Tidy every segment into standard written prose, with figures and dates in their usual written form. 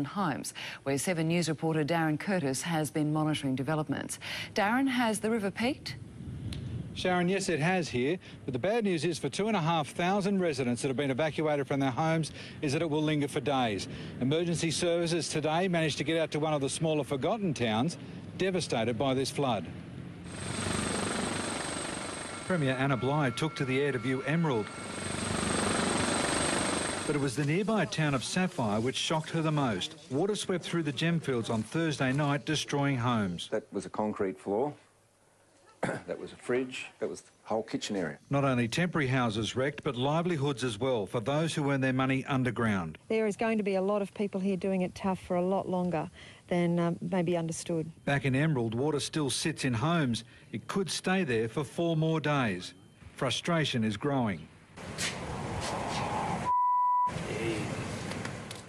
homes, where 7 News reporter Darren Curtis has been monitoring developments. Darren, has the river peaked? Sharon, yes, it has here, but the bad news is for 2,500 residents that have been evacuated from their homes is that it will linger for days. Emergency services today managed to get out to one of the smaller forgotten towns devastated by this flood. Premier Anna Bligh took to the air to view Emerald, but it was the nearby town of Saphire which shocked her the most. Water swept through the gemfields on Thursday night, destroying homes. That was a concrete floor. That was a fridge. That was the whole kitchen area. Not only temporary houses wrecked, but livelihoods as well for those who earn their money underground. There is going to be a lot of people here doing it tough for a lot longer than maybe understood. Back in Emerald, water still sits in homes. It could stay there for 4 more days. Frustration is growing.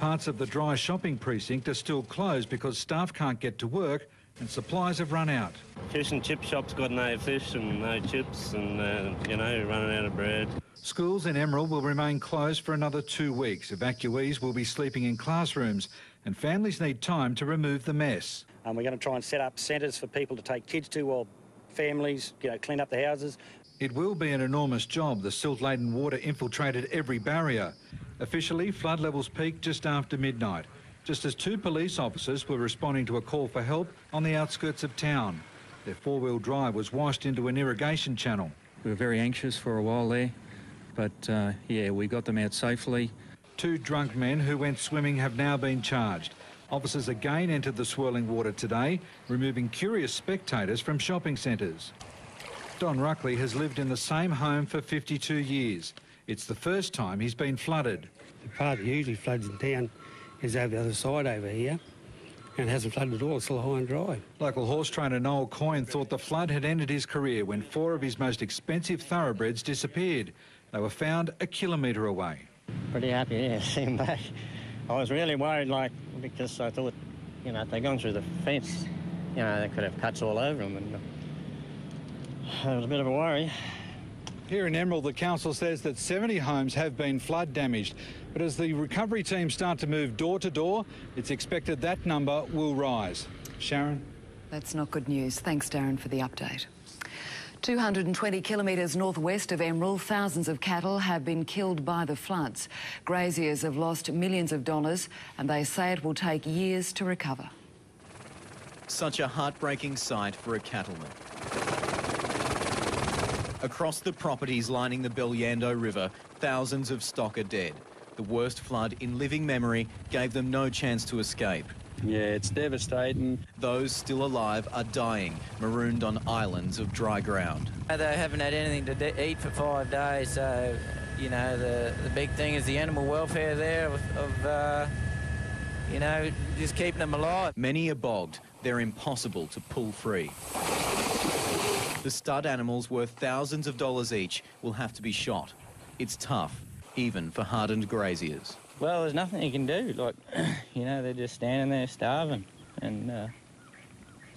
Parts of the dry shopping precinct are still closed because staff can't get to work and supplies have run out. Fish and chip shop's got no fish and no chips and, running out of bread. Schools in Emerald will remain closed for another 2 weeks. Evacuees will be sleeping in classrooms and families need time to remove the mess. We're going to try and set up centres for people to take kids to or families, clean up the houses. It will be an enormous job. The silt-laden water infiltrated every barrier. Officially, flood levels peaked just after midnight, just as 2 police officers were responding to a call for help on the outskirts of town. Their 4-wheel drive was washed into an irrigation channel. We were very anxious for a while there, but we got them out safely. 2 drunk men who went swimming have now been charged. Officers again entered the swirling water today, removing curious spectators from shopping centres. Don Ruckley has lived in the same home for 52 years. It's the first time he's been flooded. The part that usually floods in town is over the other side over here, and it hasn't flooded at all. It's still high and dry. Local horse trainer Noel Coyne thought the flood had ended his career when 4 of his most expensive thoroughbreds disappeared. They were found a kilometre away. Pretty happy, yeah, seeing back. I was really worried, because I thought, if they'd gone through the fence, they could have cuts all over them, and it was a bit of a worry. Here in Emerald, the council says that 70 homes have been flood damaged, but as the recovery team start to move door to door, it's expected that number will rise. Sharon? That's not good news. Thanks, Darren, for the update. 220 kilometres northwest of Emerald, thousands of cattle have been killed by the floods. Graziers have lost millions of dollars and they say it will take years to recover. Such a heartbreaking sight for a cattleman. Across the properties lining the Belyando River, thousands of stock are dead. The worst flood in living memory gave them no chance to escape. Yeah, it's devastating. Those still alive are dying, marooned on islands of dry ground. They haven't had anything to eat for 5 days, so, the big thing is the animal welfare there of just keeping them alive. Many are bogged. They're impossible to pull free. The stud animals, worth thousands of dollars each, will have to be shot. It's tough, even for hardened graziers. Well, there's nothing you can do. They're just standing there starving, and there's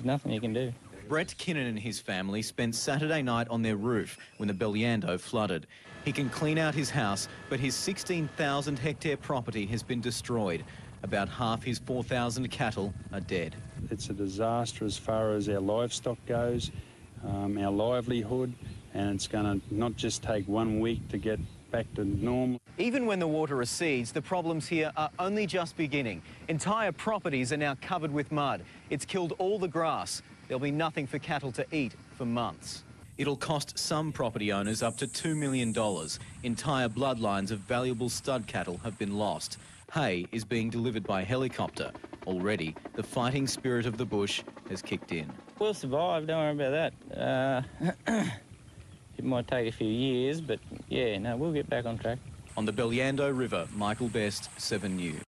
nothing you can do. Brett Kinnan and his family spent Saturday night on their roof when the Belyando flooded. He can clean out his house, but his 16,000-hectare property has been destroyed. About half his 4,000 cattle are dead. It's a disaster as far as our livestock goes, our livelihood, and it's going to not just take 1 week to get back to normal. Even when the water recedes, the problems here are only just beginning. Entire properties are now covered with mud. It's killed all the grass. There'll be nothing for cattle to eat for months. It'll cost some property owners up to $2 million. Entire bloodlines of valuable stud cattle have been lost. Hay is being delivered by helicopter. Already, the fighting spirit of the bush has kicked in. We'll survive, don't worry about that. It might take a few years, but we'll get back on track. On the Belyando River, Michael Best, 7 News.